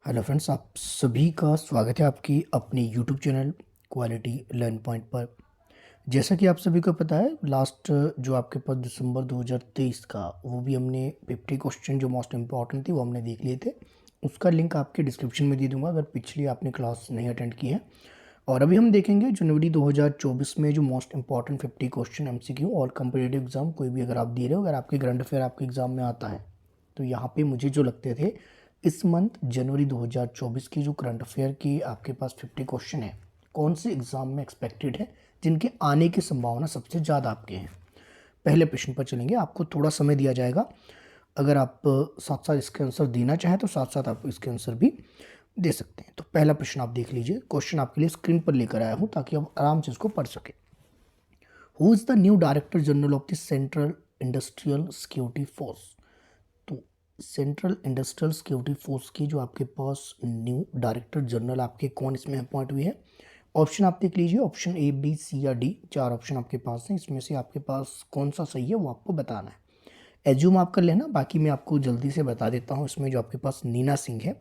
Hello friends, आप सभी का स्वागत है आपकी अपने YouTube channel quality learn point पर। जैसा कि आप सभी को पता है, लास्ट जो आपके पास दिसंबर 2023 का वो भी हमने 50 क्वेश्चन जो मोस्ट इम्पॉर्टेंट थे वो हमने देख लिए थे। उसका लिंक आपके डिस्क्रिप्शन में दे दूंगा अगर पिछली आपने क्लास नहीं अटेंड की है। और अभी हम देखेंगे जनवरी 2024 में जो मोस्ट इम्पॉर्टेंट 50 क्वेश्चन एमसीक्यू और कम्पिटिटिव एग्जाम कोई भी अगर आप दे रहे हो, अगर आपके करंट अफेयर आपके एग्जाम में आता है तो यहाँ पे मुझे जो लगते थे इस मंथ जनवरी 2024 की जो करंट अफेयर की आपके पास 50 क्वेश्चन है, कौन से एग्जाम में एक्सपेक्टेड है, जिनके आने की संभावना सबसे ज़्यादा आपके हैं। पहले प्रश्न पर चलेंगे, आपको थोड़ा समय दिया जाएगा। अगर आप साथ साथ इसके आंसर देना चाहें तो साथ साथ आप इसके आंसर भी दे सकते हैं। तो पहला प्रश्न आप देख लीजिए, क्वेश्चन आपके लिए स्क्रीन पर लेकर आया हूँ ताकि आप आराम से इसको पढ़ सकें। Who is the new director general of the central industrial security force. तो सेंट्रल इंडस्ट्रियल सिक्योरिटी फोर्स की जो आपके पास न्यू डायरेक्टर जनरल आपके कौन इसमें अपॉइंट हुई है। ऑप्शन आप देख लीजिए, ऑप्शन ए, बी, सी या डी, चार ऑप्शन आपके पास हैं। इसमें से आपके पास कौन सा सही है वो आपको बताना है। एज्यूम आप कर लेना, बाकी मैं आपको जल्दी से बता देता हूँ। इसमें जो आपके पास नीना सिंह है,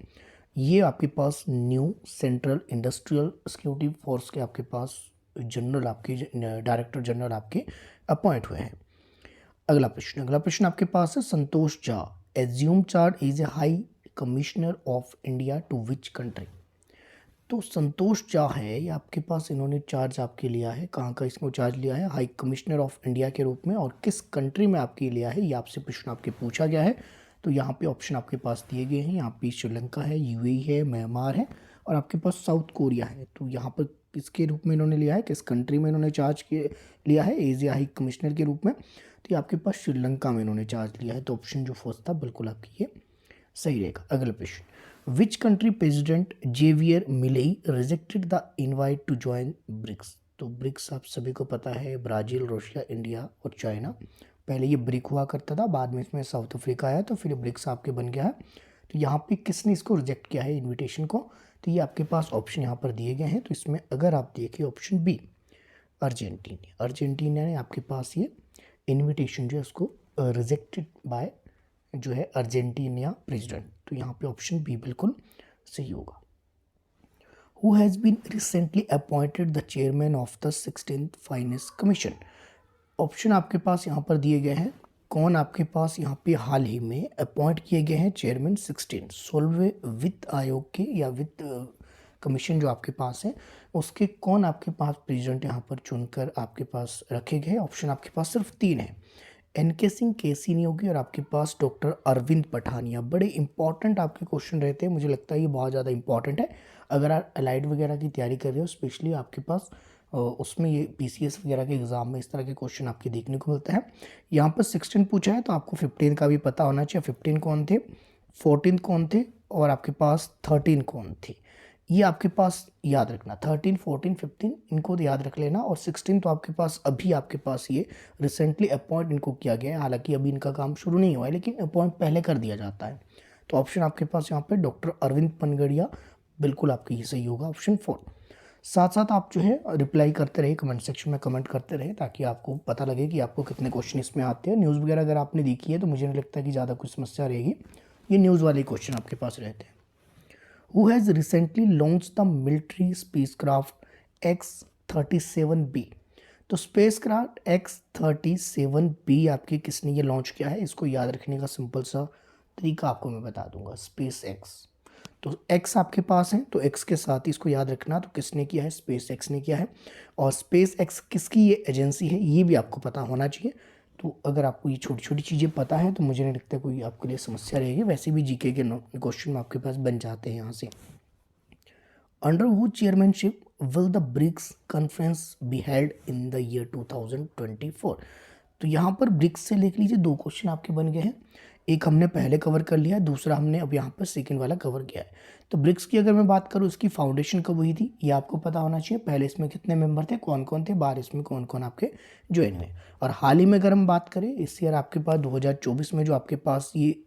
ये आपके पास new central industrial security force के आपके पास जनरल, आपके डायरेक्टर जनरल आपके अपॉइंट हुए हैं। अगला प्रश्न आपके पास है, Santosh Jha assume charge is a high commissioner of India to which country. तो संतोष झा है, ये आपके पास इन्होंने चार्ज आपके लिया है, कहाँ का इसको चार्ज लिया है, हाई कमिश्नर ऑफ इंडिया के रूप में, और किस कंट्री में आपके लिया है ये आपसे प्रश्न आपके पूछा गया है। तो यहाँ पे ऑप्शन आपके पास दिए गए हैं, यहाँ पे श्रीलंका है, यूएई है, म्यांमार है और आपके पास साउथ कोरिया है। तो यहाँ पर किसके रूप में इन्होंने लिया है, किस कंट्री में इन्होंने चार्ज लिया है एज ए हाई कमिश्नर के रूप में। तो ये आपके पास श्रीलंका में इन्होंने चार्ज लिया है। तो ऑप्शन जो फर्स्ट था बिल्कुल आपकी ये सही रहेगा। अगला प्रश्न, which country president Javier Milei rejected the invite to join BRICS. तो ब्रिक्स आप सभी को पता है, ब्राज़ील, रशिया, इंडिया और चाइना। पहले ये ब्रिक हुआ करता था, बाद में इसमें साउथ अफ्रीका आया तो फिर ब्रिक्स आपके बन गया है। तो यहाँ पे किसने इसको रिजेक्ट किया है इनविटेशन को, तो ये आपके पास ऑप्शन यहाँ पर दिए गए हैं। तो इसमें अगर आप देखिए ऑप्शन बी, अर्जेंटीना। अर्जेंटीना ने आपके पास ये इनविटेशन जो है उसको रिजेक्टेड बाय जो है अर्जेंटीना प्रेसिडेंट। तो यहाँ पे ऑप्शन बी बिल्कुल सही होगा। Who has been recently appointed the chairman of the 16th finance commission. Option आपके पास यहाँ पर दिए गए हैं, कौन आपके पास यहाँ पे हाल ही में अपॉइंट किए गए हैं चेयरमैन 16वें वित्त आयोग के या वित्त कमीशन जो आपके पास है उसके कौन आपके पास प्रेसिडेंट यहाँ पर चुनकर आपके पास रखे गए। ऑप्शन आपके पास सिर्फ तीन है, एनके सिंह, केसी नियोगी और आपके पास डॉक्टर अरविंद पठानिया। बड़े इंपॉर्टेंट आपके क्वेश्चन रहते हैं, मुझे लगता है ये बहुत ज़्यादा इंपॉर्टेंट है। अगर आप अलाइड वगैरह की तैयारी कर रहे हो स्पेशली आपके पास उसमें ये पीसीएस वगैरह के एग्जाम में इस तरह के क्वेश्चन आपके देखने को मिलता है। यहाँ पर 16 पूछा है तो आपको 15 का भी पता होना चाहिए। 15 कौन थे, 14 कौन थे और आपके पास 13 कौन थे, ये आपके पास याद रखना। 13, 14, 15 इनको तो याद रख लेना। और 16 तो आपके पास अभी आपके पास ये रिसेंटली अपॉइंट इनको किया गया है, हालांकि अभी इनका काम शुरू नहीं हुआ है लेकिन अपॉइंट पहले कर दिया जाता है। तो ऑप्शन आपके पास यहाँ पे डॉक्टर अरविंद पनगड़िया बिल्कुल आपकी ये सही होगा, ऑप्शन 4। साथ साथ आप जो है रिप्लाई करते रहे, कमेंट सेक्शन में कमेंट करते रहे ताकि आपको पता लगे कि आपको कितने क्वेश्चन इसमें आते हैं। न्यूज़ वगैरह अगर आपने देखी है तो मुझे नहीं लगता कि ज़्यादा कुछ समस्या रहेगी, ये न्यूज़ वाले क्वेश्चन आपके पास रहते हैं। Who has recently launched the military spacecraft X-37B। तो स्पेसक्राफ्ट X-37B आपके किसने ये लॉन्च किया है, इसको याद रखने का सिंपल सा तरीका आपको मैं बता दूंगा, स्पेस एक्स। तो एक्स आपके पास है तो एक्स के साथ ही इसको याद रखना। तो किसने किया है, स्पेस एक्स ने किया है। और स्पेस एक्स किसकी ये एजेंसी है ये भी आपको पता होना चाहिए। तो अगर आपको ये छोटी छोटी चीज़ें पता है तो मुझे नहीं लगता कोई आपके लिए समस्या रहेगी। वैसे भी जीके के क्वेश्चन आपके पास बन जाते हैं यहाँ से। अंडर वो chairmanship will the BRICS conference be held in the year 2024। तो यहाँ पर ब्रिक्स से लिख लीजिए, दो क्वेश्चन आपके बन गए हैं, एक हमने पहले कवर कर लिया है, दूसरा हमने अब यहाँ पर सेकंड वाला कवर किया है। तो ब्रिक्स की अगर मैं बात करूँ, इसकी फाउंडेशन कब हुई थी ये आपको पता होना चाहिए। पहले इसमें कितने मेंबर थे, कौन कौन थे, बाहर इसमें कौन कौन आपके ज्वाइन हुए। और हाल ही में अगर हम बात करें इस ईयर आपके पास 2024 में जो आपके पास ये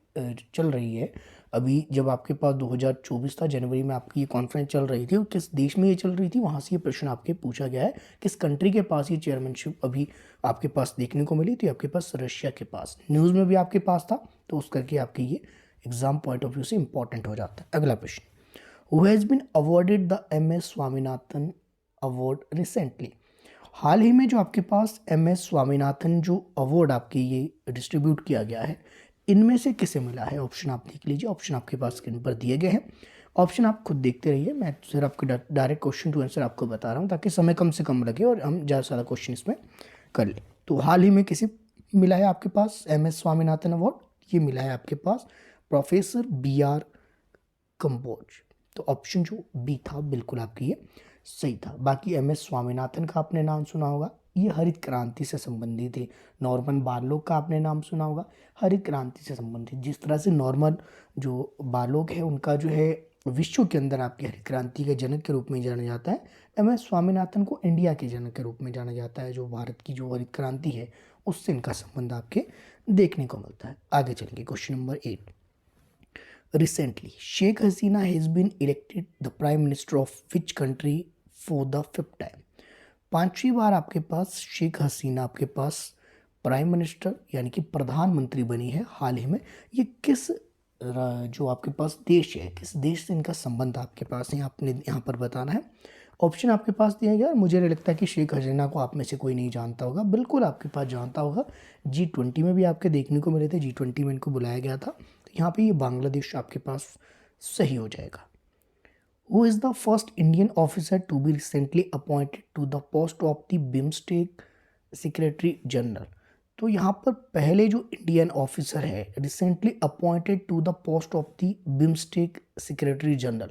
चल रही है, अभी जब आपके पास 2024 था जनवरी में आपकी ये कॉन्फ्रेंस चल रही थी और किस देश में ये चल रही थी वहाँ से ये प्रश्न आपके पूछा गया है, किस कंट्री के पास ये चेयरमैनशिप अभी आपके पास देखने को मिली थी, आपके पास रशिया के पास। न्यूज़ में भी आपके पास था तो उस करके आपके ये एग्जाम पॉइंट ऑफ व्यू से इंपॉर्टेंट हो जाता है। अगला प्रश्न, who has been awarded the MS Swaminathan award recently. हाल ही में जो आपके पास MS स्वामीनाथन जो अवार्ड आपके ये डिस्ट्रीब्यूट किया गया है, इनमें से किसे मिला है? ऑप्शन आप देख लीजिए, ऑप्शन आपके पास स्क्रीन पर दिए गए हैं। ऑप्शन आप खुद देखते रहिए, मैं सिर्फ आपको डायरेक्ट क्वेश्चन टू आंसर आपको बता रहा हूँ ताकि समय कम से कम लगे और हम ज़्यादा से ज़्यादा क्वेश्चन इसमें कर लें। तो हाल ही में किसे मिला है आपके पास MS स्वामीनाथन अवार्ड? ये मिला है आपके पास प्रोफेसर BR कंबोज। तो ऑप्शन जो बी था बिल्कुल आपकी ये सही था। बाकी MS स्वामीनाथन का आपने नाम सुना होगा, ये हरित क्रांति से संबंधित है। नॉर्मन बारलोग का आपने नाम सुना होगा, हरित क्रांति से संबंधित। जिस तरह से नॉर्मन जो बारलोग है उनका जो है विश्व के अंदर आपकी हरित क्रांति के जनक के रूप में जाना जाता है, MS स्वामीनाथन को इंडिया के जनक के रूप में जाना जाता है। जो भारत की जो हरित क्रांति है उससे इनका संबंध आपके देखने को मिलता है। आगे चलेंगे, question number 8। Recently, Sheikh Hasina has been elected the Prime Minister of which country for the 5th time? पांचवी बार आपके पास शेख हसीना आपके पास प्राइम मिनिस्टर यानी कि प्रधानमंत्री बनी है हाल ही में। ये किस जो आपके पास देश है, किस देश से इनका संबंध आपके पास है, आपने यहाँ पर बताना है। ऑप्शन आपके पास दिया गया और मुझे नहीं लगता कि शेख हसीना को आप में से कोई नहीं जानता होगा, बिल्कुल आपके पास जानता होगा। G20 में भी आपके देखने को मिले थे, G20 में इनको बुलाया गया था। तो यहाँ पे ये बांग्लादेश आपके पास सही हो जाएगा। Who is the first Indian officer to be recently appointed to the post of the BIMSTEC Secretary General? तो यहाँ पर पहले जो इंडियन ऑफिसर है recently appointed to the post of the BIMSTEC secretary general.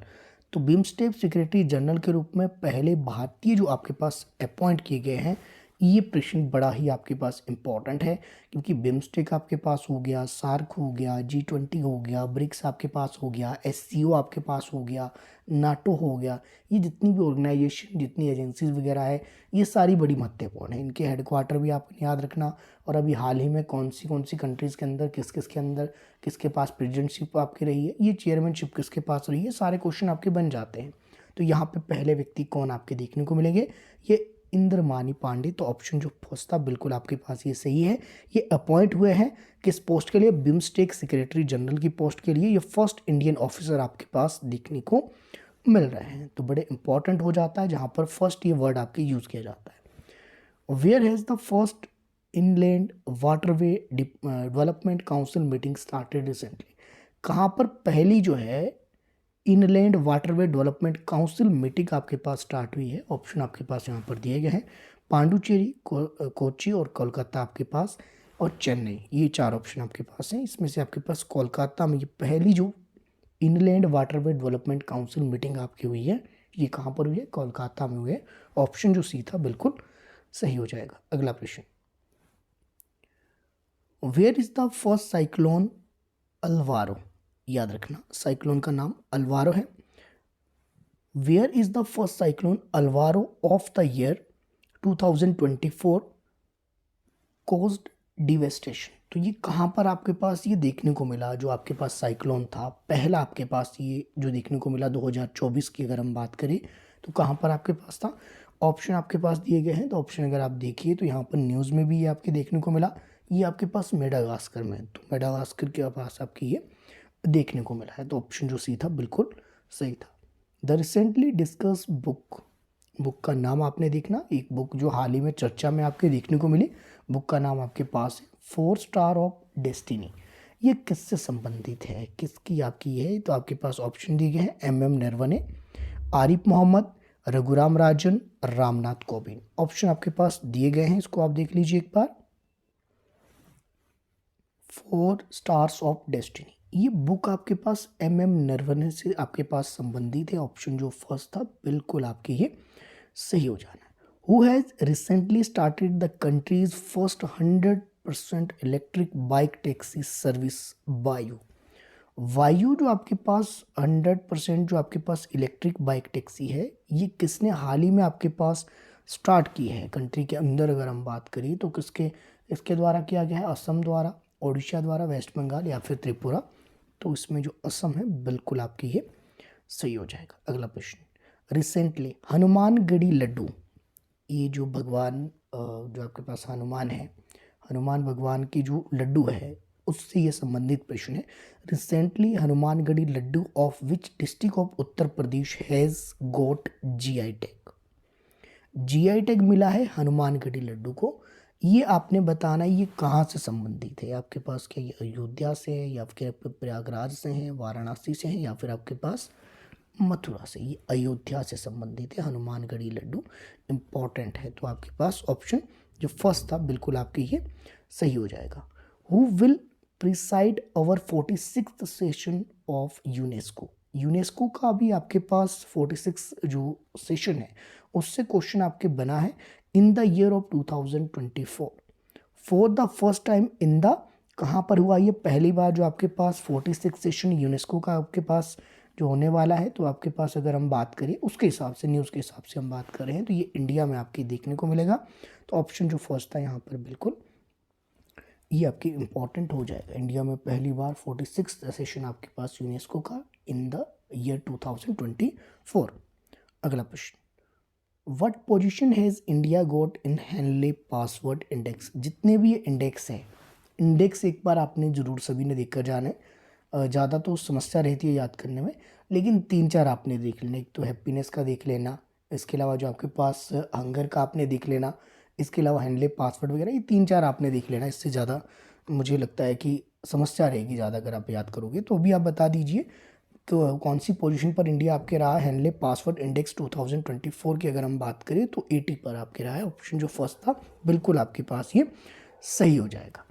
तो बिम्स्टेक सेक्रेटरी जनरल के रूप में पहले भारतीय जो आपके पास अपॉइंट किए गए हैं, ये प्रश्न बड़ा ही आपके पास इम्पॉर्टेंट है क्योंकि बिम्स्टेक आपके पास हो गया, सार्क हो गया, G20 हो गया, ब्रिक्स आपके पास हो गया, SCO आपके पास हो गया, नाटो हो गया। ये जितनी भी ऑर्गेनाइजेशन, जितनी एजेंसीज वगैरह है, ये सारी बड़ी महत्वपूर्ण है। इनके हेडक्वार्टर भी आपने याद रखना। और अभी हाल ही में कौन सी कंट्रीज़ के अंदर किस किस के अंदर किसके पास प्रेसिडेंटशिप आपकी रही है, ये चेयरमैनशिप किसके पास रही है, सारे क्वेश्चन आपके बन जाते हैं। तो यहाँ पे पहले व्यक्ति कौन आपके देखने को मिलेंगे? ये इंद्रमानी पांडे। तो ऑप्शन जो फर्स्ट था बिल्कुल आपके पास ये सही है। ये अपॉइंट हुए हैं किस पोस्ट के लिए? बिम्स्टेक सेक्रेटरी जनरल की पोस्ट के लिए। ये फर्स्ट इंडियन ऑफिसर आपके पास देखने को मिल रहे हैं। तो बड़े इंपॉर्टेंट हो जाता है जहाँ पर फर्स्ट ये वर्ड आपके यूज़ किया जाता है। Where has the first inland waterway development council meeting started recently? कहाँ पर पहली जो है inland waterway development council meeting आपके पास स्टार्ट हुई है? ऑप्शन आपके पास यहाँ पर दिए गए हैं, पांडुचेरी, कोच्चि और कोलकाता आपके पास, और चेन्नई। ये चार ऑप्शन आपके पास हैं। इसमें से आपके पास कोलकाता में ये पहली जो inland waterway development council meeting आपकी हुई है, ये कहाँ पर हुई है? कोलकाता में हुई है। ऑप्शन जो सी था बिल्कुल सही हो जाएगा। अगला प्रश्न, where is the first cyclone Alvaro? याद रखना साइक्लोन का नाम अल्वारो है। Where is the first cyclone Alvaro of the year 2024 caused devastation? तो ये कहाँ पर आपके पास ये देखने को मिला? जो आपके पास साइक्लोन था पहला आपके पास ये जो देखने को मिला 2024 की अगर हम बात करें तो कहाँ पर आपके पास था? ऑप्शन आपके पास दिए गए हैं। तो ऑप्शन अगर आप देखिए तो यहाँ पर न्यूज़ में भी ये आपके देखने को मिला, ये आपके पास मेडागास्कर में। तो मेडागास्कर के पास आपकी ये देखने को मिला है। तो ऑप्शन जो सी था बिल्कुल सही था। द रिसेंटली डिस्कस बुक का नाम आपने देखना, एक बुक जो हाल ही में चर्चा में आपके देखने को मिली, बुक का नाम आपके पास है 4 स्टार ऑफ डेस्टिनी। ये किससे संबंधित है, किसकी आपकी है? तो आपके पास ऑप्शन दिए गए हैं, MM नरवणे, आरिफ मोहम्मद, रघुराम राजन, रामनाथ कोविंद। ऑप्शन आपके पास दिए गए हैं, इसको आप देख लीजिए एक बार। 4 स्टार्स ऑफ डेस्टिनी, ये बुक आपके पास MM नरवणे से आपके पास संबंधित है। ऑप्शन जो फर्स्ट था बिल्कुल आपके ये सही हो जाना है। Who has recently started the countries first 100% electric bike taxi service वायु? वायु जो आपके पास 100% जो आपके पास इलेक्ट्रिक बाइक टैक्सी है, ये किसने हाल ही में आपके पास स्टार्ट की है? कंट्री के अंदर अगर हम बात करें तो किसके इसके द्वारा किया गया है? असम द्वारा, ओडिशा द्वारा, वेस्ट बंगाल या फिर त्रिपुरा? तो इसमें जो असम है बिल्कुल आपकी ये सही हो जाएगा। अगला प्रश्न, रिसेंटली हनुमानगढ़ी लड्डू, ये जो भगवान जो आपके पास हनुमान है, हनुमान भगवान की जो लड्डू है उससे ये संबंधित प्रश्न है। Recently Hanumangarhi laddu of which district of Uttar Pradesh has got GI tag. GI tag मिला है हनुमानगढ़ी लड्डू को। ये आपने बताना है ये कहाँ से संबंधित है। आपके पास क्या ये अयोध्या से है, या फिर प्रयागराज से है, वाराणसी से है, या फिर आपके पास मथुरा से। ये अयोध्या से संबंधित है हनुमानगढ़ी लड्डू, इम्पॉर्टेंट है। तो आपके पास ऑप्शन जो फर्स्ट था बिल्कुल आपके ये सही हो जाएगा। Who will preside over 46th session of UNESCO. UNESCO का भी आपके पास 46 जो सेशन है उससे क्वेश्चन आपके बना है। इन the year of 2024 for the first time in the, कहाँ पर हुआ ये पहली बार जो आपके पास 46 सेशन यूनेस्को का आपके पास जो होने वाला है। तो आपके पास अगर हम बात करें उसके हिसाब से, न्यूज़ के हिसाब से हम बात कर रहे हैं, तो ये इंडिया में आपके देखने को मिलेगा। तो ऑप्शन जो फर्स्ट था यहाँ पर बिल्कुल ये आपके इम्पॉर्टेंट हो जाएगा। इंडिया में पहली बार 46 सेशन आपके पास यूनेस्को का इन द ईयर 2024। अगला प्रश्न, what position has India got in Henley password index. जितने भी ये इंडेक्स हैं, इंडेक्स एक बार आपने ज़रूर सभी ने देखकर जाना है। ज़्यादा तो समस्या रहती है याद करने में, लेकिन 3-4 आपने देख लेना। एक तो हैप्पीनेस का देख लेना, इसके अलावा जो आपके पास हंगर का आपने देख लेना, इसके अलावा हैंडले पासवर्ड वगैरह, ये 3-4 आपने देख लेना। इससे ज़्यादा मुझे लगता है कि समस्या रहेगी ज़्यादा अगर आप याद करोगे। तो अभी आप बता दीजिए तो कौन सी पोजीशन पर इंडिया आपके रहा हैंडले पासवर्ड इंडेक्स 2024 की अगर हम बात करें तो 80 पर आपके रहा है। ऑप्शन जो फर्स्ट था बिल्कुल आपके पास ये सही हो जाएगा।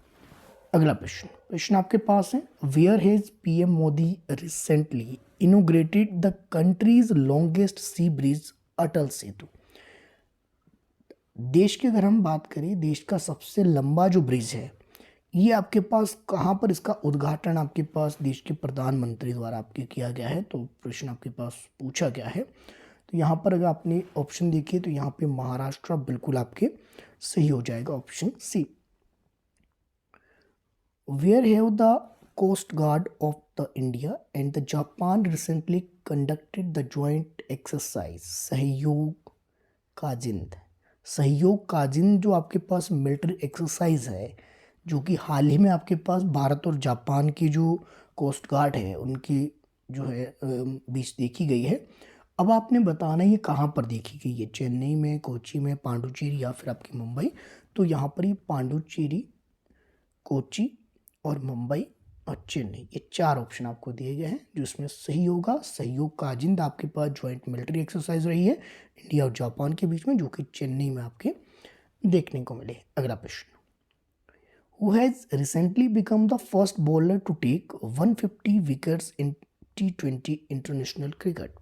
अगला प्रश्न आपके पास है, where has PM Modi recently inaugurated the country's longest sea bridge Atal Setu. देश की अगर हम बात करें, देश का सबसे लंबा जो ब्रिज है ये आपके पास कहाँ पर इसका उद्घाटन आपके पास देश के प्रधानमंत्री द्वारा आपके किया गया है। तो प्रश्न आपके पास पूछा गया है। तो यहाँ पर अगर आपने ऑप्शन देखिए तो यहाँ पे महाराष्ट्र बिल्कुल आपके सही हो जाएगा, option C. Where have the Coast Guard of the India and the Japan recently conducted the joint exercise सहयोग काजिंद। सहयोग काजिंद जो आपके पास मिलिट्री एक्सरसाइज है, जो कि हाल ही में आपके पास भारत और जापान की जो कोस्ट गार्ड है उनकी जो है बीच देखी गई है। अब आपने बताना ये कहाँ पर देखी गई है, चेन्नई में, कोची में, पांडुचेरी या फिर आपकी मुंबई। तो यहाँ पर ये पांडुचेरी, कोची और मुंबई और चेन्नई, ये 4 ऑप्शन आपको दिए गए हैं जो इसमें सही होगा। सहयोग काजिंद आपके पास ज्वाइंट मिलिट्री एक्सरसाइज रही है इंडिया और जापान के बीच में, जो कि चेन्नई में आपके देखने को मिले। अगला प्रश्न, who has recently become the first bowler to take 150 wickets in T20 international cricket.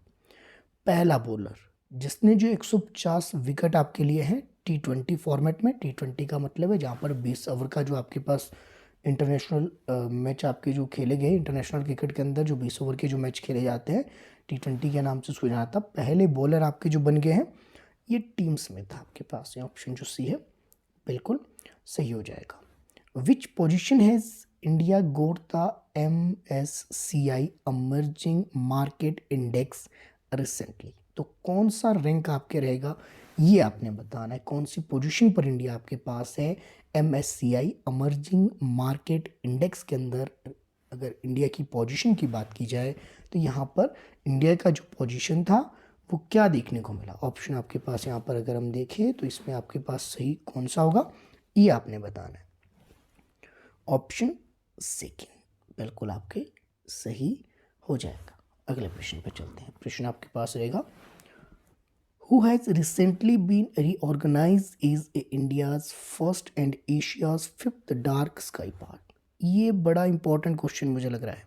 पहला बॉलर जिसने जो 150 विकेट आपके लिए हैं T20 फॉर्मेट में। T20 का मतलब है जहाँ पर 20 ओवर का जो आपके पास इंटरनेशनल मैच आपके जो खेले गए, इंटरनेशनल क्रिकेट के अंदर जो 20 ओवर के जो मैच खेले जाते हैं T20 के नाम से उसको जाना था। पहले बॉलर आपके जो बन गए हैं ये टीम स्मिथ आपके पास है। ऑप्शन जो सी है बिल्कुल सही हो जाएगा। Which position has India goat the MSCI emerging market index recently. तो कौन सा रैंक आपके रहेगा ये आपने बताना है। कौन सी पोजीशन पर इंडिया आपके पास है MSCI अमर्जिंग मार्केट इंडेक्स के अंदर। अगर इंडिया की पोजीशन की बात की जाए तो यहाँ पर इंडिया का जो पोजीशन था वो क्या देखने को मिला। ऑप्शन आपके पास यहाँ पर अगर हम देखें तो इसमें आपके पास सही कौन सा होगा ये आपने बताना है। ऑप्शन सेकेंड बिल्कुल आपके सही हो जाएगा। अगले प्रश्न पर चलते हैं। प्रश्न आपके पास रहेगा, who has recently been reorganized is India's first and Asia's 5th dark sky park। ये बड़ा इंपॉर्टेंट क्वेश्चन मुझे लग रहा है।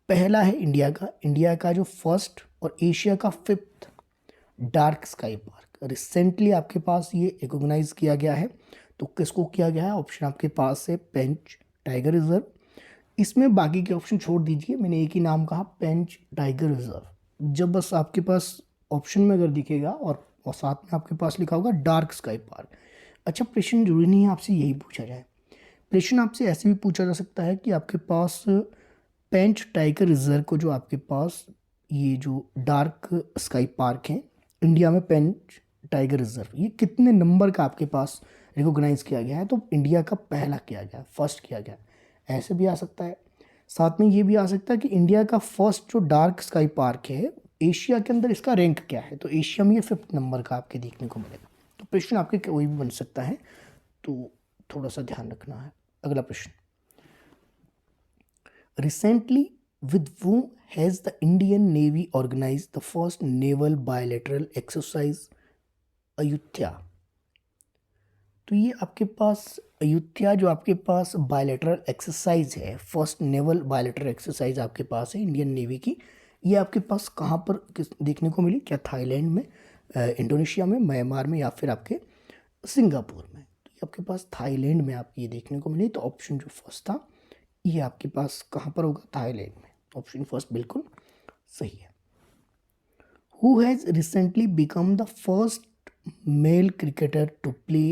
पहला है इंडिया का जो फर्स्ट और एशिया का 5th dark sky park recently आपके पास ये रिकॉग्नाइज किया गया है। तो किसको किया गया है। ऑप्शन आपके पास है पेंच टाइगर रिजर्व। इसमें बाकी के ऑप्शन छोड़ दीजिए, मैंने एक ही नाम कहा, पेंच टाइगर रिजर्व। जब बस आपके पास ऑप्शन में अगर दिखेगा और साथ में आपके पास लिखा होगा डार्क स्काई पार्क। अच्छा, प्रश्न जरूरी नहीं है आपसे यही पूछा जाए। प्रश्न आपसे ऐसे भी पूछा जा सकता है कि आपके पास पेंच टाइगर रिजर्व को जो आपके पास ये जो डार्क स्काई पार्क है इंडिया में, पेंच टाइगर रिजर्व, ये कितने नंबर का आपके पास रिकॉग्नाइज किया गया है। तो इंडिया का पहला किया गया, फर्स्ट किया गया। ऐसे भी आ सकता है। साथ में ये भी आ सकता है कि इंडिया का फर्स्ट जो डार्क स्काई पार्क है एशिया के अंदर, इसका रैंक क्या है, तो एशिया में ये 5th नंबर का आपके देखने को मिलेगा। तो प्रश्न आपके कोई भी बन सकता है, तो थोड़ा सा ध्यान रखना है। अगला प्रश्न, recently with whom has the Indian Navy organized the first naval bilateral exercise Ayutthaya. तो ये आपके पास अयुत्या जो आपके पास बायलैटरल एक्सरसाइज है, फर्स्ट नेवल बायलैटरल एक्सरसाइज आपके पास है इंडियन नेवी की, ये आपके पास कहाँ पर देखने को मिली? क्या थाईलैंड में, इंडोनेशिया में, म्यांमार में, या फिर आपके सिंगापुर में? तो ये आपके पास थाईलैंड में आपको ये देखने को मिली। तो ऑप्शन जो फर्स्ट था ये आपके पास कहाँ पर होगा? थाईलैंड में। ऑप्शन फर्स्ट बिल्कुल सही है। Who has recently become the first male cricketer to play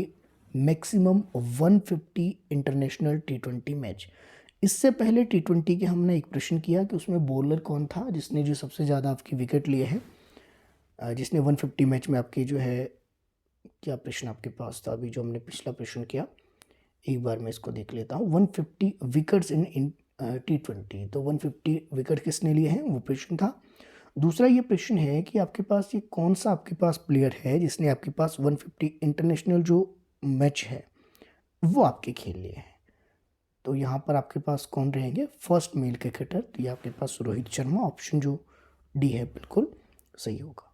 maximum 150 international T20 match. इससे पहले T20 के हमने एक प्रश्न किया कि उसमें बॉलर कौन था जिसने जो सबसे ज़्यादा आपकी विकेट लिए हैं, जिसने 150 मैच में आपकी जो है, क्या प्रश्न आपके पास था अभी जो हमने पिछला प्रश्न किया, एक बार मैं इसको देख लेता हूँ। 150 विकेट्स इन T20, तो 150 विकेट किसने लिए हैं, वो प्रश्न था। दूसरा ये प्रश्न है कि आपके पास ये कौन सा आपके पास प्लेयर है जिसने आपके पास 150 इंटरनेशनल जो मैच है वो आपके खेल लिए हैं। तो यहाँ पर आपके पास कौन रहेंगे? फर्स्ट मेल क्रिकेटर, तो ये आपके पास रोहित शर्मा। ऑप्शन जो डी है बिल्कुल सही होगा।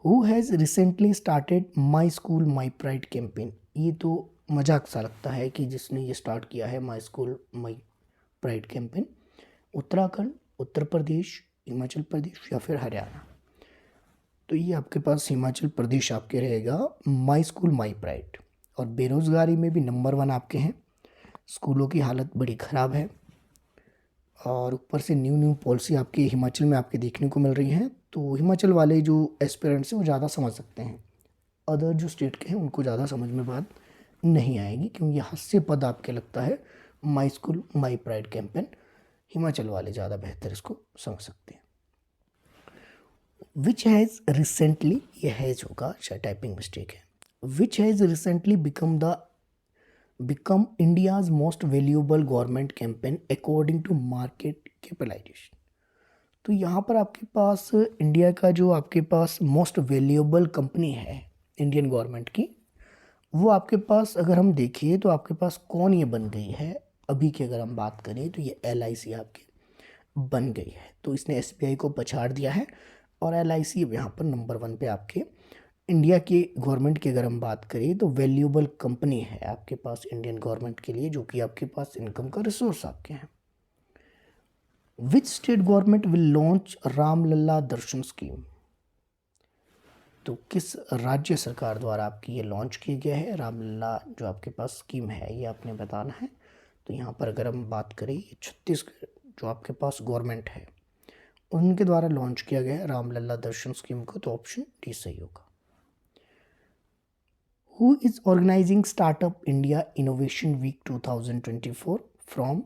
Who has recently started my school my pride campaign. ये तो मजाक सा लगता है कि जिसने ये स्टार्ट किया है my school my pride campaign, Uttarakhand, Uttar Pradesh, Himachal Pradesh या फिर हरियाणा? तो ये आपके पास हिमाचल प्रदेश आपके रहेगा, माई स्कूल माई प्राइड। और बेरोज़गारी में भी नंबर 1 आपके हैं। स्कूलों की हालत बड़ी ख़राब है और ऊपर से न्यू पॉलिसी आपके हिमाचल में आपके देखने को मिल रही हैं। तो हिमाचल वाले जो एस्पिरेंट्स हैं वो ज़्यादा समझ सकते हैं, अदर जो स्टेट के हैं उनको ज़्यादा समझ में बात नहीं आएगी, क्योंकि ये हास्यास्पद आपके लगता है my school my pride campaign. Himachal वाले ज़्यादा बेहतर इसको समझ सकते हैं। विच हैज़ रिसेंटली, ये हैज़ होगा, शायद टाइपिंग मिस्टेक है। Which has recently become India's most valuable government campaign according to market capitalisation. तो यहाँ पर आपके पास इंडिया का जो आपके पास मोस्ट वैल्यूएबल कंपनी है इंडियन गवर्नमेंट की, वो आपके पास अगर हम देखें तो आपके पास कौन ये बन गई है अभी की अगर हम बात करें तो ये LIC आपके बन गई है। तो इसने SBI को पछाड़ दिया है और LIC यहाँ पर नंबर 1 पे आपके इंडिया के गवर्नमेंट की अगर हम बात करें तो वैल्यूएबल कंपनी है आपके पास इंडियन गवर्नमेंट के लिए, जो कि आपके पास इनकम का रिसोर्स आपके हैं। Which state government will launch Ramlalla Darshan scheme. तो किस राज्य सरकार द्वारा आपकी ये लॉन्च किया गया है रामलला जो आपके पास स्कीम है, ये आपने बताना है। तो यहाँ पर अगर हम बात करें छत्तीसगढ़ जो आपके पास गवर्नमेंट है उनके द्वारा लॉन्च किया गया है रामलला दर्शन स्कीम को, तो ऑप्शन डी सही होगा। Who is organising Startup India innovation week 2024 from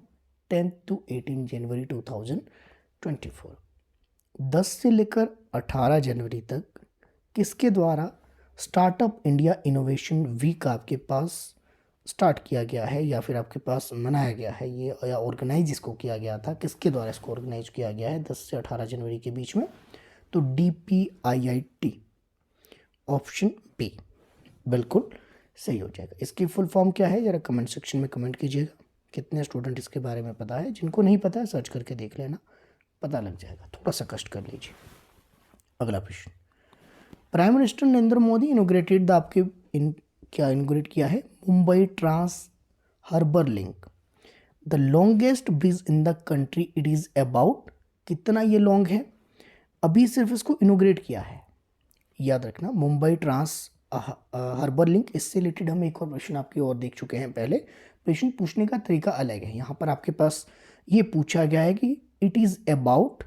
10 to 18 January 2024। 10 से लेकर 18 जनवरी तक किसके द्वारा स्टार्टअप इंडिया इनोवेशन वीक आपके पास स्टार्ट किया गया है या फिर आपके पास मनाया गया है, ये या ऑर्गेनाइज इसको किया गया था, किसके द्वारा इसको ऑर्गेनाइज किया गया है 10 से 18 जनवरी के बीच में? तो DPIIT, ऑप्शन बी बिल्कुल सही हो जाएगा। इसकी फुल फॉर्म क्या है ज़रा कमेंट सेक्शन में कमेंट कीजिएगा। कितने स्टूडेंट इसके बारे में पता है? जिनको नहीं पता है सर्च करके देख लेना, पता लग जाएगा, थोड़ा सा कष्ट कर लीजिए। अगला प्रश्न, prime minister Narendra Modi inaugurated the आपके क्या इनोग्रेट किया है? Mumbai trans harbour link, the longest bridge in the country. It is about, कितना ये लॉन्ग है? अभी सिर्फ इसको इनोग्रेट किया है, याद रखना। मुंबई ट्रांस हार्बर लिंक, इससे रिलेटेड हम एक और प्रश्न आपकी और देख चुके हैं पहले। प्रश्न पूछने का तरीका अलग है, यहाँ पर आपके पास ये पूछा गया है कि इट इज़ अबाउट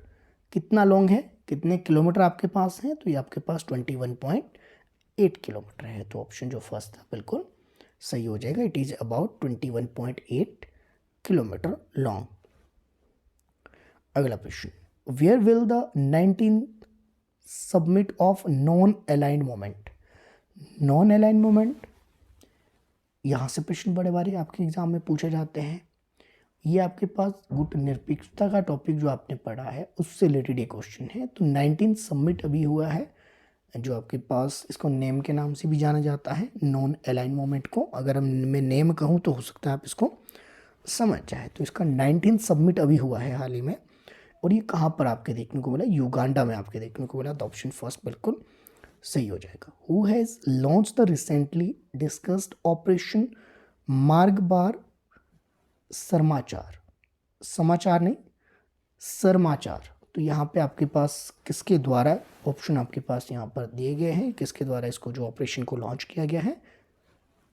कितना लॉन्ग है, कितने किलोमीटर आपके पास है? तो ये आपके पास 21.8 किलोमीटर है। तो ऑप्शन जो फर्स्ट था बिल्कुल सही हो जाएगा। It is about 21.8 kilometre long. अगला प्रश्न, where will the 19 summit of non aligned movement. Non aligned movement, यहाँ से प्रश्न बड़े बारे आपके एग्जाम में पूछे जाते हैं। ये आपके पास गुट निरपेक्षता का टॉपिक जो आपने पढ़ा है उससे रिलेटेड ये क्वेश्चन है। तो 19 समिट अभी हुआ है, जो आपके पास इसको नेम के नाम से भी जाना जाता है, नॉन अलाइन मोमेंट को। अगर मैं नेम कहूँ तो हो सकता है आप इसको समझ जाए। तो इसका 19 समिट अभी हुआ है हाल ही में, और ये कहाँ पर आपके देखने को मिला? युगांडा में आपके देखने को मिला। तो ऑप्शन फर्स्ट बिल्कुल सही हो जाएगा। Who has launch the recently discussed operation Margbar Sarmachar, समाचार नहीं सरमाचार। तो यहाँ पे आपके पास किसके द्वारा, ऑप्शन आपके पास यहाँ पर दिए गए हैं, किसके द्वारा इसको जो ऑपरेशन को लॉन्च किया गया है?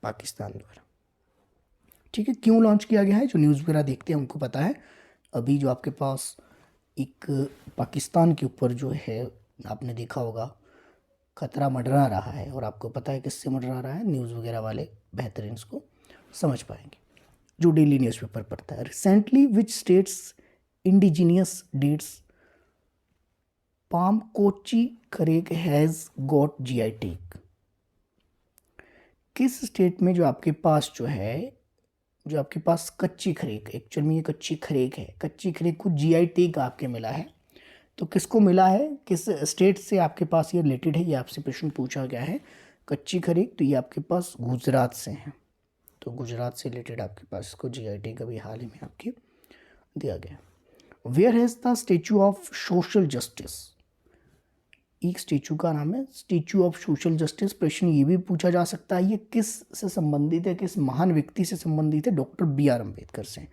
पाकिस्तान द्वारा। ठीक है, क्यों लॉन्च किया गया है? जो न्यूज़ वगैरह देखते हैं उनको पता है। अभी जो आपके पास एक पाकिस्तान के ऊपर जो है, आपने देखा होगा, खतरा मंडरा रहा है, और आपको पता है किससे मंडरा रहा है? न्यूज़ वगैरह वाले बेहतरीन इसको समझ पाएंगे जो डेली न्यूज़पेपर पढ़ता है। Recently which state's indigenous dates palm Kachchhi Kharek has got GI tag? किस स्टेट में जो आपके पास जो है, जो आपके पास कच्ची खरेक, एक्चुअल में ये कच्ची खरेक है, कच्ची खरेक को जीआई टैग आपके मिला है। तो किसको मिला है, किस स्टेट से आपके पास ये रिलेटेड है, ये आपसे प्रश्न पूछा गया है। कच्ची खरीक, तो ये आपके पास गुजरात से है। तो गुजरात से रिलेटेड आपके पास इसको जीआई टैग अभी हाल ही में आपके दिया गया। Where has the statue of social justice? एक स्टेचू का नाम है स्टेचू ऑफ सोशल जस्टिस। प्रश्न ये भी पूछा जा सकता है ये किस से संबंधित है, किस महान व्यक्ति से संबंधित है? डॉक्टर बी आर अम्बेडकर से।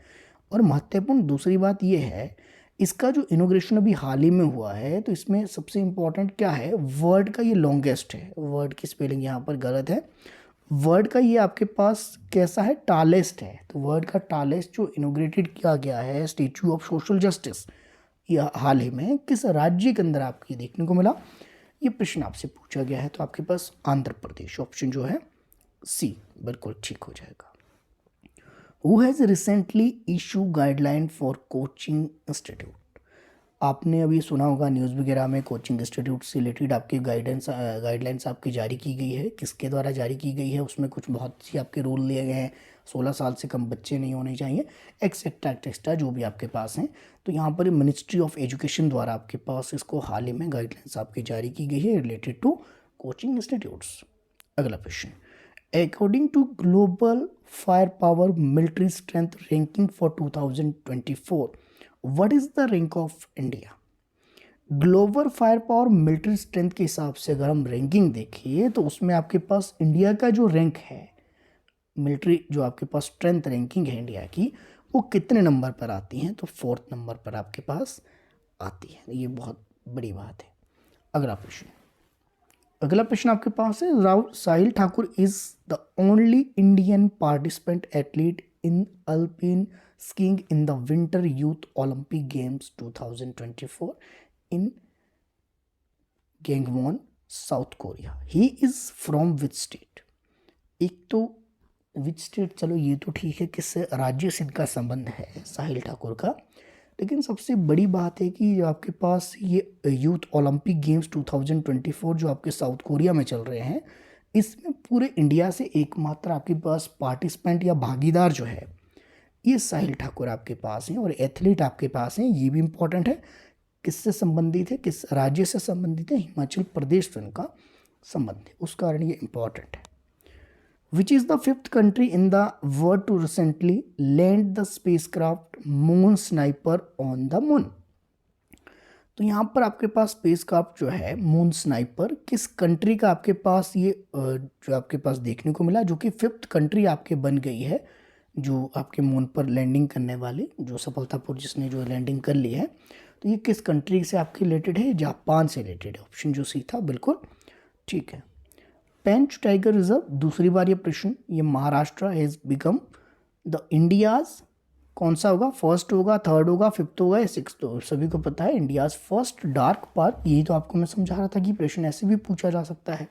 और महत्वपूर्ण दूसरी बात ये है, इसका जो इनोग्रेशन अभी हाल ही में हुआ है, तो इसमें सबसे इम्पोर्टेंट क्या है? वर्ड का ये लॉन्गेस्ट है। वर्ड की स्पेलिंग यहाँ पर गलत है। वर्ड का ये आपके पास कैसा है? टालेस्ट है। तो वर्ड का टालेस्ट जो इनोग्रेटेड किया गया है स्टेचू ऑफ सोशल जस्टिस, ये हाल ही में किस राज्य के अंदर आपको देखने को मिला? ये प्रश्न आपसे पूछा गया है। तो आपके पास आंध्र प्रदेश, ऑप्शन जो है सी बिल्कुल ठीक हो जाएगा। Who has recently issue guideline for coaching institute? आपने अभी सुना होगा न्यूज़ वगैरह में, कोचिंग इंस्टीट्यूट से रिलेटेड आपकी गाइडलाइंस आपकी जारी की गई है। किसके द्वारा जारी की गई है? उसमें कुछ बहुत सी आपके रूल लिए गए हैं। 16 साल से कम बच्चे नहीं होने चाहिए, एक्सेट्रा एक्सेट्रा जो भी आपके पास हैं। तो यहाँ पर मिनिस्ट्री ऑफ एजुकेशन द्वारा आपके पास इसको हाल ही में गाइडलाइंस आपकी जारी की गई है रिलेटेड टू कोचिंग इंस्टीट्यूट्स। अगला question, according to global fire power military strength ranking for 2024, what is the rank of India? Global fire power military strength के हिसाब से अगर हम रैंकिंग देखिए तो उसमें आपके पास इंडिया का जो रैंक है, मिलिट्री जो आपके पास स्ट्रेंथ रैंकिंग है इंडिया की, वो कितने नंबर पर आती हैं? तो 4th नंबर पर आपके पास आती है। ये बहुत बड़ी बात है। अगला प्रश्न आपके पास है, Rao Sahil Thakur is the only Indian participant athlete in alpine skiing in the winter youth olympic games 2024 in Gangwon, South Korea. He is from which state? एक तो विच स्टेट, चलो ये तो ठीक है, किस राज्य से इनका संबंध है साहिल ठाकुर का। लेकिन सबसे बड़ी बात है कि जो आपके पास ये यूथ ओलंपिक गेम्स 2024 जो आपके साउथ कोरिया में चल रहे हैं, इसमें पूरे इंडिया से एकमात्र आपके पास पार्टिसिपेंट या भागीदार जो है ये साहिल ठाकुर आपके पास हैं, और एथलीट आपके पास हैं। ये भी इम्पोर्टेंट है, किससे संबंधित है, किस राज्य से संबंधित है? हिमाचल प्रदेश से उनका संबंध है, उस कारण ये इम्पोर्टेंट है। Which is the fifth country in the world to recently land the spacecraft Moon Sniper on the Moon? तो यहाँ पर आपके पास स्पेसक्राफ्ट जो है मून स्नाइपर, किस कंट्री का आपके पास ये जो आपके पास देखने को मिला, जो कि 5th कंट्री आपके बन गई है, जो आपके मून पर लैंडिंग करने वाली, जो सफलतापूर्वक जिसने जो लैंडिंग कर ली है। तो ये किस कंट्री से आपके रिलेटेड है? जापान से रिलेटेड है। ऑप्शन जो सी था बिल्कुल ठीक है। पेंच टाइगर रिजर्व, दूसरी बार ये प्रश्न, ये Maharashtra has become the India's, कौन सा होगा? फर्स्ट होगा, थर्ड होगा, 5th होगा या 6th होगा? सभी को पता है इंडियाज़ फर्स्ट डार्क पार्क। यही तो आपको मैं समझा रहा था कि प्रश्न ऐसे भी पूछा जा सकता है।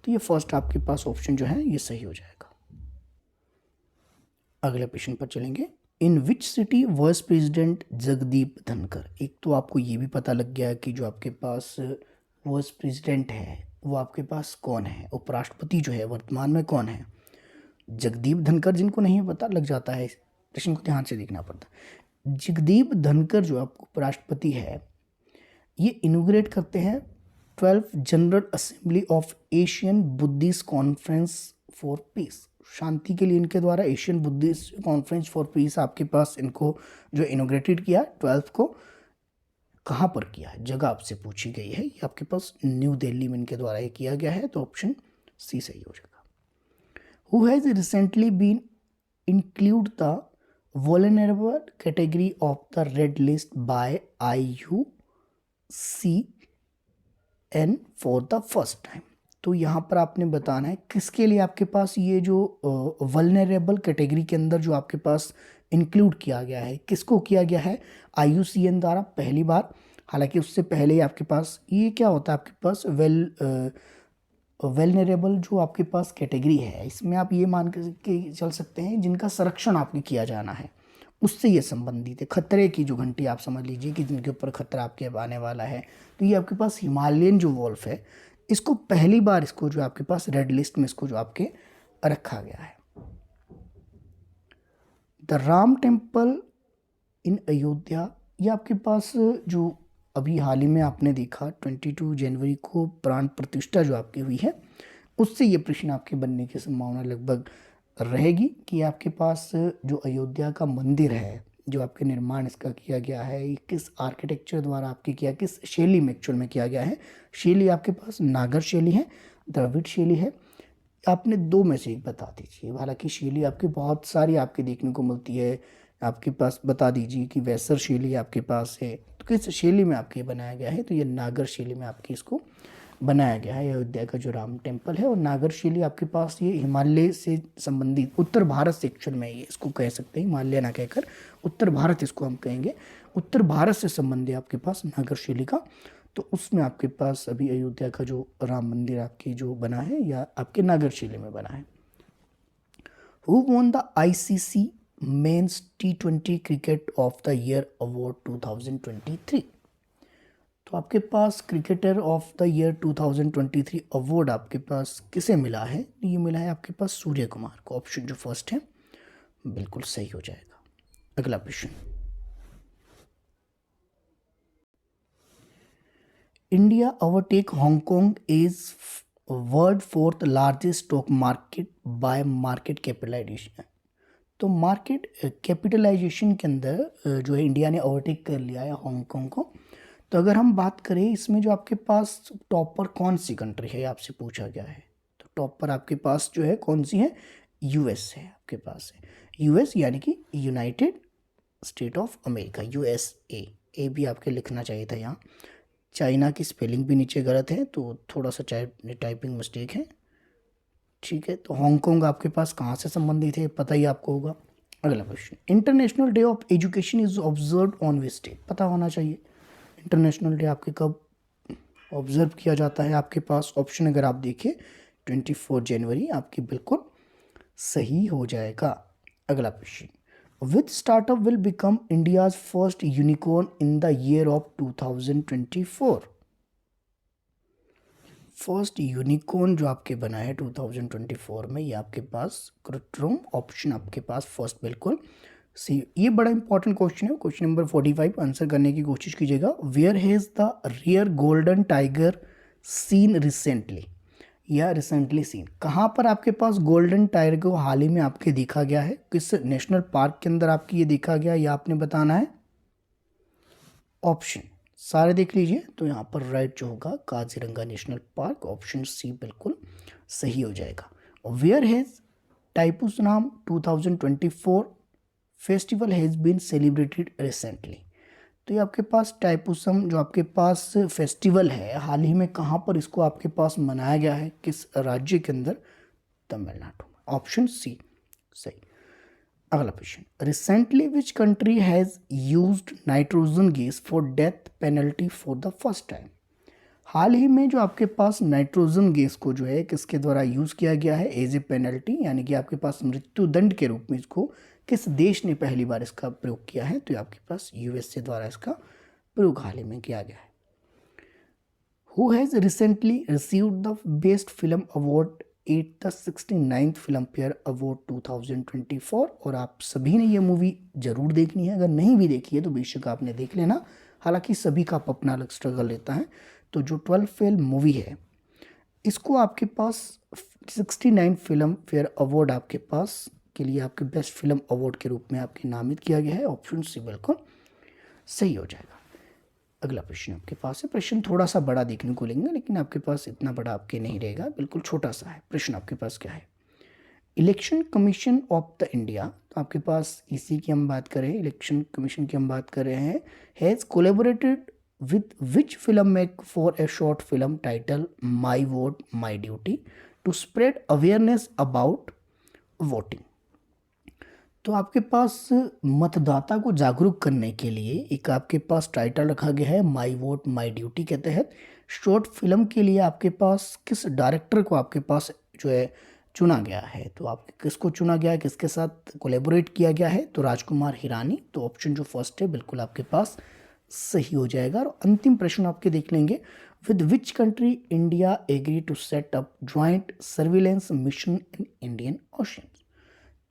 तो ये फर्स्ट आपके पास ऑप्शन जो है ये सही हो जाएगा। अगले प्रश्न पर चलेंगे। In which city vice president Jagdeep Dhankhar? एक तो आपको ये भी पता लग गया कि जो आपके पास वाइस प्रेसिडेंट है वो आपके पास कौन है, उपराष्ट्रपति जो है वर्तमान में कौन है? जगदीप धनखड़। जिनको नहीं पता लग जाता है प्रश्न को ध्यान से देखना पड़ता है। जगदीप धनखड़ जो आपको उपराष्ट्रपति है, ये इनोग्रेट करते हैं 12th general assembly of Asian Buddhist conference for peace. शांति के लिए इनके द्वारा Asian Buddhist conference for peace आपके पास इनको जो इनोग्रेटेड किया 12th को, कहाँ पर किया है, जगह आपसे पूछी गई है। ये आपके पास न्यू दिल्ली में इनके द्वारा ये किया गया है, तो ऑप्शन सी सही हो जाएगा। Who has recently been include the vulnerable category of the red list by IUCN for the first time. तो यहाँ पर आपने बताना है किसके लिए आपके पास ये जो वल्नरेबल कैटेगरी के अंदर जो आपके पास इंक्लूड किया गया है, किसको किया गया है, IUCN द्वारा पहली बार। हालांकि उससे पहले ही आपके पास ये क्या होता है, आपके पास वेलनरेबल जो आपके पास कैटेगरी है, इसमें आप ये मान के चल सकते हैं जिनका संरक्षण आपने किया जाना है, उससे ये संबंधित है। खतरे की जो घंटी आप समझ लीजिए कि जिनके ऊपर खतरा आपके आने वाला है, तो ये आपके पास हिमालयन जो वॉल्फ है, इसको पहली बार इसको जो आपके पास रेड लिस्ट में इसको जो आपके रखा गया है। The Ram temple in Ayodhya, ये आपके पास जो अभी हाल ही में आपने देखा 22 जनवरी को प्राण प्रतिष्ठा जो आपकी हुई है, उससे ये प्रश्न आपके बनने की संभावना लगभग रहेगी कि आपके पास जो अयोध्या का मंदिर है, जो आपके निर्माण इसका किया गया है, ये किस आर्किटेक्चर द्वारा आपके किया, किस शैली में एक्चुअल में किया गया है। शैली आपके पास नागर शैली है, द्रविड़ शैली है, आपने दो में से एक बता दीजिए। हालांकि शैली आपकी बहुत सारी आपके देखने को मिलती है, आपके पास बता दीजिए कि वैसर शैली आपके पास है, तो किस शैली में आपके बनाया गया है, तो ये नागर शैली में आपके इसको बनाया गया है अयोध्या का जो राम टेम्पल है। और नागर शैली आपके पास ये हिमालय से संबंधित, उत्तर भारत से एक्चुअल में ये इसको कह सकते हैं, हिमालय ना कहकर उत्तर भारत इसको हम कहेंगे, उत्तर भारत से संबंधित आपके पास नागर शैली का, तो उसमें आपके पास अभी अयोध्या का जो राम मंदिर आपकी जो बना है या आपके नागर शैली में बना है। Who won the ICC men's T20 cricket of the year award 2023। तो आपके पास cricketer of the year 2023 award आपके पास किसे मिला है, ये मिला है आपके पास सूर्य कुमार को। ऑप्शन जो फर्स्ट है बिल्कुल सही हो जाएगा। अगला प्रश्न, India overtake Hong Kong is world fourth largest stock market by market capitalisation. तो मार्केट कैपिटलाइजेशन के अंदर जो है इंडिया ने ओवरटेक कर लिया है हांगकांग को। तो अगर हम बात करें इसमें जो आपके पास टॉप पर कौन सी कंट्री है, आपसे पूछा गया है, तो टॉप पर आपके पास जो है कौन सी है, US है आपके पास है, US यानी कि United state of America, USA। ए भी आपके लिखना चाहिए था यहाँ, चाइना की स्पेलिंग भी नीचे गलत है, तो थोड़ा सा टाइपिंग मिस्टेक है, ठीक है। तो हांगकांग आपके पास कहाँ से संबंधित है पता ही आपको होगा। अगला question, international day of education is observe on which day, पता होना चाहिए इंटरनेशनल डे आपके कब ऑब्जर्व किया जाता है। आपके पास ऑप्शन अगर आप देखें 24 जनवरी आपकी बिल्कुल सही हो जाएगा। अगला question, which startup will become India's first unicorn in the year of 2024। First unicorn जो आपके बना है 2024 में, ये आपके पास क्रिप्टोम, ऑप्शन आपके पास फर्स्ट बिल्कुल सी। ये बड़ा इंपॉर्टेंट क्वेश्चन है, क्वेश्चन नंबर 45 आंसर करने की कोशिश कीजिएगा। Where has the rare golden tiger seen recently, या रिसेंटली सीन, कहाँ पर आपके पास गोल्डन टाइगर को हाल ही में आपके देखा गया है, किस नेशनल पार्क के अंदर आपकी ये देखा गया, ये आपने बताना है। ऑप्शन सारे देख लीजिए, तो यहाँ पर राइट जो होगा Kaziranga national park, option C बिल्कुल सही हो जाएगा। Where has Thaipusam 2024 festival has been celebrated recently. तो ये आपके पास टाइपूसम जो आपके पास फेस्टिवल है हाल ही में कहाँ पर इसको आपके पास मनाया गया है, किस राज्य के अंदर, तमिलनाडु में, ऑप्शन सी सही। अगला question, recently which country has used nitrogen gas for death penalty for the first time. हाल ही में जो आपके पास नाइट्रोजन गैस को जो है किसके द्वारा यूज़ किया गया है एज ए पेनल्टी, यानी कि आपके पास मृत्युदंड के रूप में इसको किस देश ने पहली बार इसका प्रयोग किया है, तो आपके पास USA द्वारा इसका प्रयोग हाल ही में किया गया है। Who has recently received the best film award at the 69th film fair award 2024। और आप सभी ने ये मूवी ज़रूर देखनी है, अगर नहीं भी देखी है तो बेशक आपने देख लेना, हालांकि सभी का अपना अलग स्ट्रगल रहता है। तो जो 12 फेल मूवी है, इसको आपके पास 69 फिल्म फेयर अवार्ड आपके पास के लिए आपके बेस्ट फिल्म अवार्ड के रूप में आपके नामित किया गया है। ऑप्शन सी बिल्कुल सही हो जाएगा। अगला प्रश्न आपके पास है, प्रश्न थोड़ा सा बड़ा देखने को लेंगे, लेकिन आपके पास इतना बड़ा आपके नहीं रहेगा, बिल्कुल छोटा सा है। प्रश्न आपके पास क्या है, election commission of the India, तो आपके पास इसी की हम बात करें, इलेक्शन कमीशन की हम बात कर रहे हैं, has collaborated with which film make for a short film title my vote my duty to spread awareness about voting. तो आपके पास मतदाता को जागरूक करने के लिए एक आपके पास टाइटल रखा गया है माई वोट माई ड्यूटी के तहत शॉर्ट फिल्म के लिए आपके पास किस डायरेक्टर को आपके पास जो है चुना गया है। तो आप किसको चुना गया है, किसके साथ कोलेबोरेट किया गया है, तो राजकुमार हिरानी। तो ऑप्शन जो फर्स्ट है बिल्कुल आपके पास सही हो जाएगा। और अंतिम प्रश्न आपके देख लेंगे, with which country India agree to set up joint surveillance mission in Indian Ocean.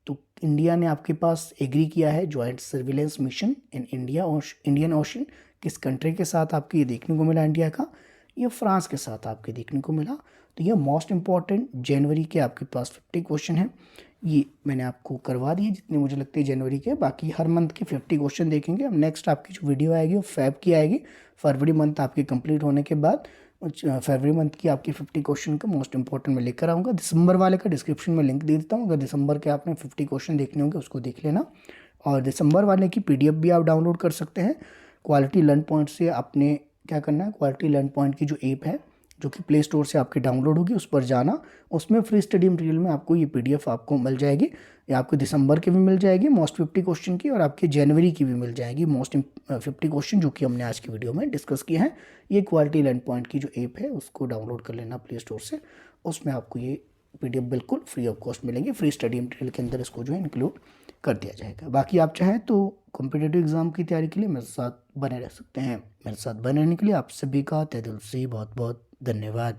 तो इंडिया ने आपके पास एग्री किया है joint surveillance mission in Indian Ocean, किस कंट्री के साथ आपको ये देखने को मिला इंडिया का, ये फ्रांस के साथ आपके देखने को मिला। तो ये मोस्ट इंपॉर्टेंट जनवरी के आपके पास 50 क्वेश्चन हैं, ये मैंने आपको करवा दिए जितने मुझे लगते हैं जनवरी के। बाकी हर मंथ के 50 क्वेश्चन देखेंगे। अब नेक्स्ट आपकी जो वीडियो आएगी वो फेब की आएगी, फरवरी मंथ आपके कंप्लीट होने के बाद फरवरी मंथ की आपकी 50 क्वेश्चन का मोस्ट इंपॉर्टेंट मैं लेकर आऊँगा। दिसंबर वाले का डिस्क्रिप्शन में लिंक दे देता हूँ, अगर दिसंबर के आपने 50 क्वेश्चन देखने होंगे उसको देख लेना। और दिसंबर वाले की PDF भी आप डाउनलोड कर सकते हैं। क्वालिटी लर्न पॉइंट से आपने क्या करना है, क्वालिटी लर्न पॉइंट की जो ऐप है जो कि प्ले स्टोर से आपके डाउनलोड होगी, उस पर जाना, उसमें फ्री स्टडी मटेरियल में आपको ये PDF आपको मिल जाएगी। ये आपको दिसंबर की भी मिल जाएगी मोस्ट 50 क्वेश्चन की, और आपके जनवरी की भी मिल जाएगी मोस्ट 50 क्वेश्चन जो कि हमने आज की वीडियो में डिस्कस किए हैं। ये क्वालिटी लर्न पॉइंट की जो ऐप है उसको डाउनलोड कर लेना प्ले स्टोर से, उसमें आपको ये PDF बिल्कुल फ्री ऑफ कॉस्ट मिलेंगे। फ्री स्टडी मटेरियल के अंदर इसको जो है इंक्लूड कर दिया जाएगा। बाकी आप चाहें तो कॉम्पिटिटिव एग्जाम की तैयारी के लिए मेरे साथ बने रह सकते हैं। मेरे साथ बने रहने के लिए आप सभी का तहे दिल से बहुत बहुत धन्यवाद।